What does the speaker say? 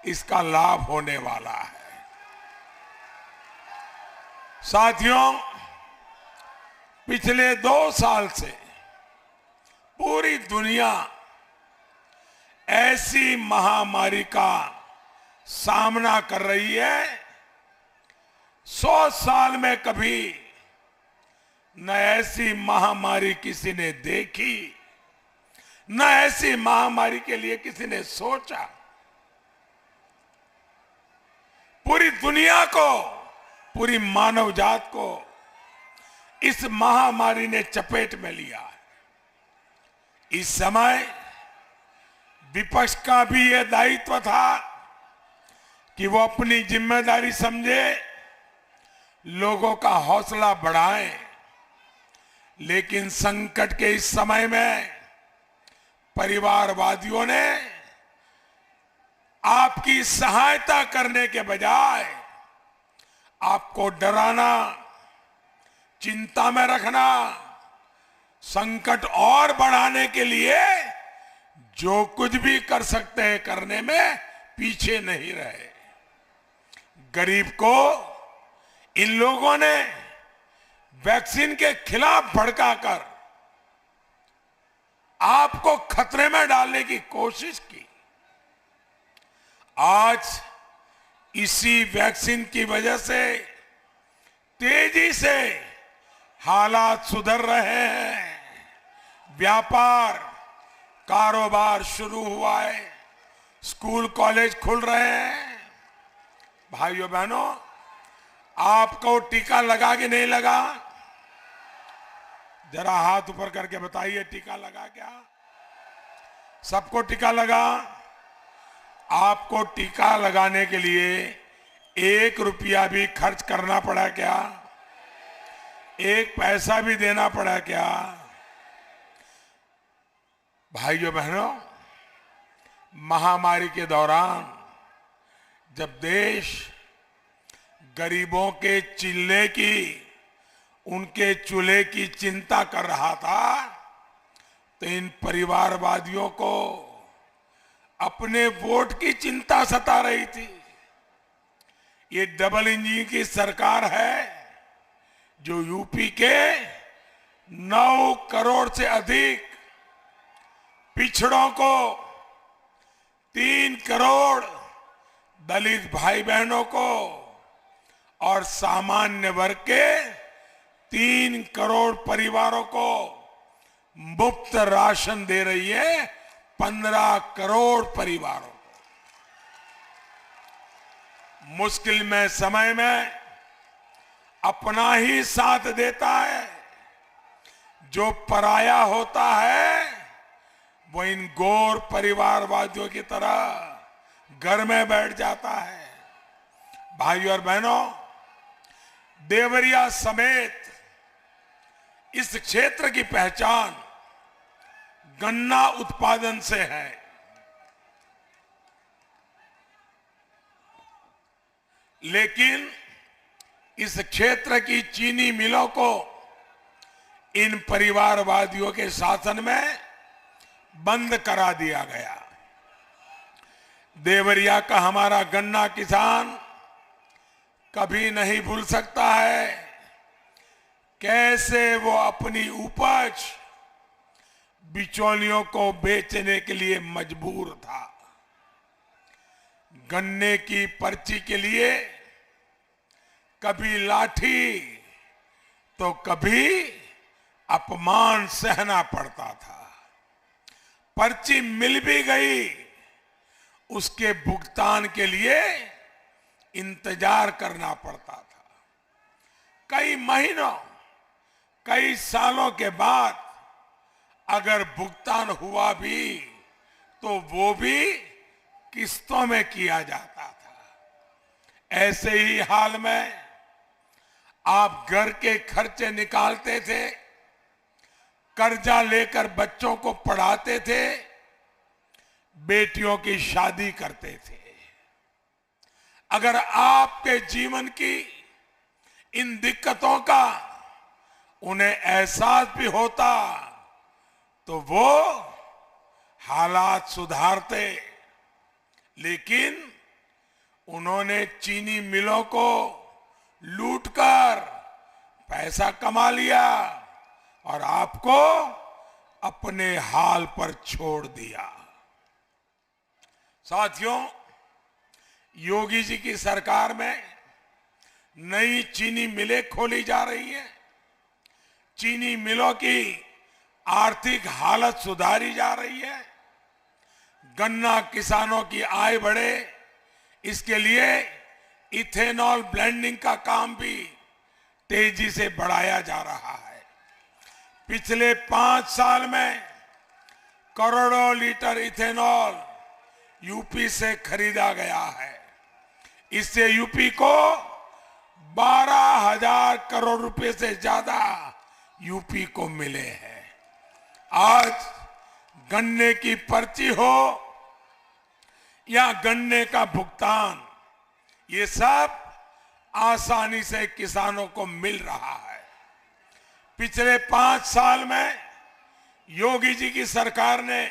इसका लाभ होने वाला है। साथियों, पिछले 2 साल से पूरी दुनिया ऐसी महामारी का सामना कर रही है 100 साल में कभी न ऐसी महामारी किसी ने देखी, न ऐसी महामारी के लिए किसी ने सोचा। पूरी दुनिया को, पूरी मानव जात को इस महामारी ने चपेट में लिया है। इस समय विपक्ष का भी यह दायित्व था कि वो अपनी जिम्मेदारी समझे, लोगों का हौसला बढ़ाएं। लेकिन संकट के इस समय में परिवारवादियों ने आपकी सहायता करने के बजाय आपको डराना, चिंता में रखना, संकट और बढ़ाने के लिए जो कुछ भी कर सकते हैं करने में पीछे नहीं रहे। गरीब को इन लोगों ने वैक्सीन के खिलाफ भड़काकर आपको खतरे में डालने की कोशिश की। आज इसी वैक्सीन की वजह से तेजी से हालात सुधर रहे हैं, व्यापार कारोबार शुरू हुआ है, स्कूल कॉलेज खुल रहे हैं। भाइयों बहनों, आपको टीका लगा कि नहीं लगा? जरा हाथ ऊपर करके बताइए, टीका लगा क्या? सबको टीका लगा? आपको टीका लगाने के लिए 1 रुपया भी खर्च करना पड़ा क्या? 1 पैसा भी देना पड़ा क्या? भाइयों बहनों, महामारी के दौरान जब देश गरीबों के चिल्ले की, उनके चूल्हे की चिंता कर रहा था, तो इन परिवारवादियों को अपने वोट की चिंता सता रही थी। ये डबल इंजन की सरकार है जो यूपी के 9 करोड़ से अधिक पिछड़ों को, 3 करोड़ दलित भाई बहनों को और सामान्य वर्ग के 3 करोड़ परिवारों को मुफ्त राशन दे रही है। 15 करोड़ परिवारों को मुश्किल में समय में अपना ही साथ देता है। जो पराया होता है वो इन गौर परिवारवादियों की तरह घर में बैठ जाता है। भाइयों और बहनों, देवरिया समेत इस क्षेत्र की पहचान गन्ना उत्पादन से है। लेकिन इस क्षेत्र की चीनी मिलों को इन परिवारवादियों के शासन में बंद करा दिया गया। देवरिया का हमारा गन्ना किसान कभी नहीं भूल सकता है कैसे वो अपनी उपज बिचौलियों को बेचने के लिए मजबूर था। गन्ने की पर्ची के लिए कभी लाठी तो कभी अपमान सहना पड़ता था। पर्ची मिल भी गई, उसके भुगतान के लिए इंतजार करना पड़ता था। कई महीनों, कई सालों के बाद अगर भुगतान हुआ भी तो वो भी किस्तों में किया जाता था। ऐसे ही हाल में आप घर के खर्चे निकालते थे, कर्जा लेकर बच्चों को पढ़ाते थे, बेटियों की शादी करते थे। अगर आपके जीवन की इन दिक्कतों का उन्हें एहसास भी होता तो वो हालात सुधारते। लेकिन उन्होंने चीनी मिलों को लूटकर पैसा कमा लिया और आपको अपने हाल पर छोड़ दिया। साथियों, योगी जी की सरकार में नई चीनी मिलें खोली जा रही है, चीनी मिलों की आर्थिक हालत सुधारी जा रही है, गन्ना किसानों की आय बढ़े इसके लिए इथेनॉल ब्लेंडिंग का काम भी तेजी से बढ़ाया जा रहा है। पिछले 5 साल में करोड़ों लीटर इथेनॉल यूपी से खरीदा गया है। इससे यूपी को 12,000 करोड़ रुपए से ज्यादा यूपी को मिले हैं। आज गन्ने की पर्ची हो या गन्ने का भुगतान, ये सब आसानी से किसानों को मिल रहा है। पिछले 5 साल में योगी जी की सरकार ने